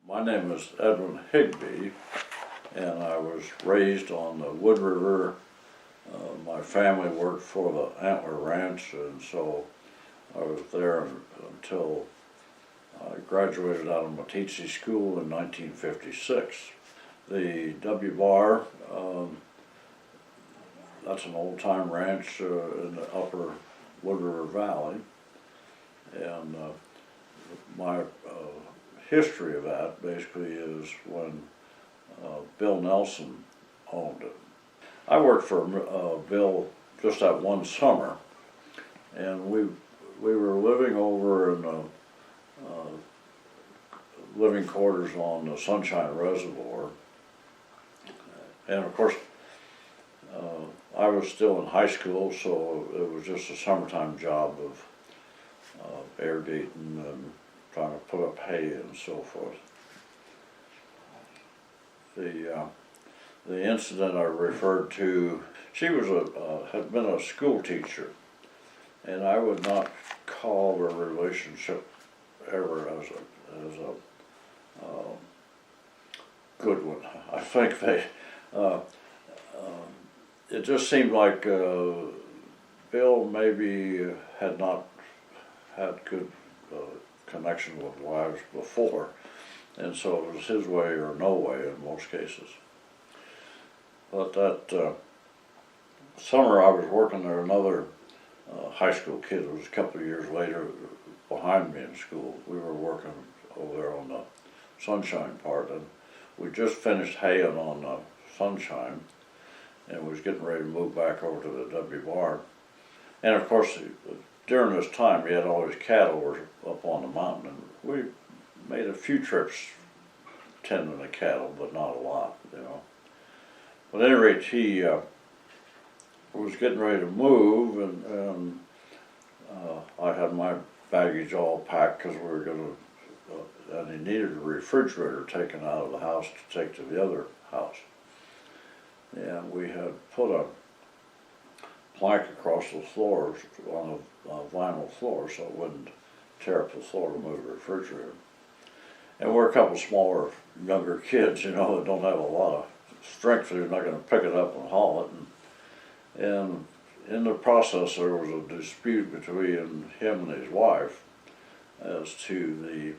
My name is Edwin Higbie, and I was raised on the Wood River. My family worked for the Antler Ranch, and so I was there until I graduated out of Meeteetse School in 1956. The W Bar, that's an old-time ranch in the upper Wood River Valley, and my history of that basically is when Bill Nelson owned it. I worked for Bill just that one summer, and we were living over in the living quarters on the Sunshine Reservoir, and of course I was still in high school, so it was just a summertime job of air gating and trying to put up hay and so forth. The incident I referred to, she was had been a school teacher, and I would not call their relationship ever as a good one. I think it just seemed like Bill maybe had not had good connection with wives before, and so it was his way or no way in most cases. But that summer I was working there, another high school kid, it was a couple of years later, behind me in school. We were working over there on the Sunshine part, and we just finished haying on the Sunshine, and was getting ready to move back over to the W Bar. And of course, during this time, we had all these cattle were up on the mountain, and we made a few trips tending the cattle, but not a lot, you know. But at any rate, he was getting ready to move, and I had my baggage all packed because we were going to, and he needed a refrigerator taken out of the house to take to the other house. And we had put a plank across the floor on a vinyl floor so it wouldn't tear up the floor to move the refrigerator. And we're a couple smaller, younger kids, you know, that don't have a lot of strength, so you're not going to pick it up and haul it. And in the process, there was a dispute between him and his wife as to the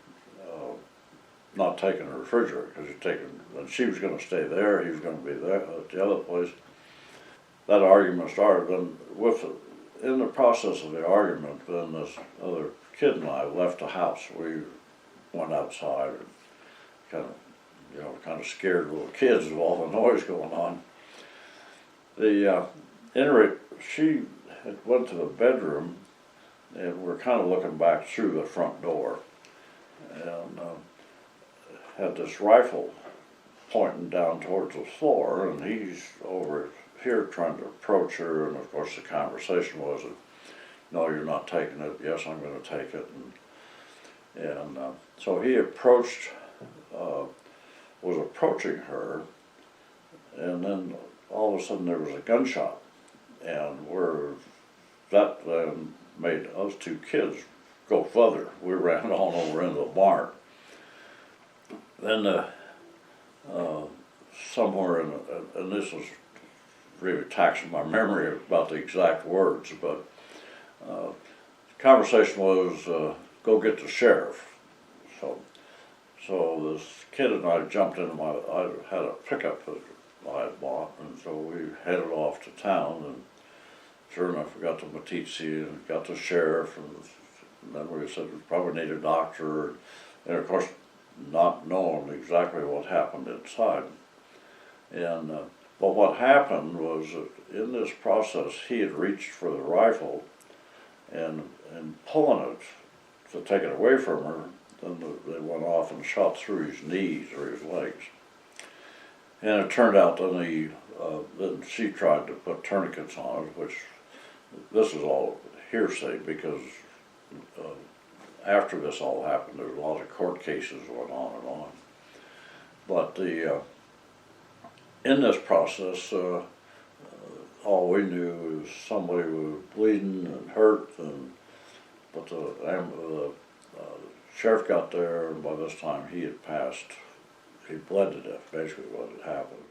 not taking the refrigerator, because and she was going to stay there, he was going to be there at the other place. That argument started, and in the process of the argument, then this other kid and I left the house. We went outside and kind of scared little kids with all the noise going on. Anyway, she had went to the bedroom, and we're kind of looking back through the front door, and had this rifle pointing down towards the floor, and he's over here trying to approach her, and of course the conversation was, no, you're not taking it, yes, I'm going to take it, and so he was approaching her, and then all of a sudden there was a gunshot, and that then made us two kids go further. We ran on over into the barn. Then somewhere and this was really taxing my memory about the exact words, but the conversation was, go get the sheriff. So this kid and I jumped into I had a pickup that I had bought, and so we headed off to town, and sure enough we got to Meeteetse and got the sheriff, and then we said we probably need a doctor, and of course not knowing exactly what happened inside. And but what happened was that in this process he had reached for the rifle, and pulling it to take it away from her, then they went off and shot through his knees or his legs. And it turned out then she tried to put tourniquets on it, which this is all hearsay because after this all happened, there was a lot of court cases going on and on. But in this process, all we knew was somebody was bleeding and hurt, but the Sheriff got there, and by this time he had passed, he bled to death, basically what had happened.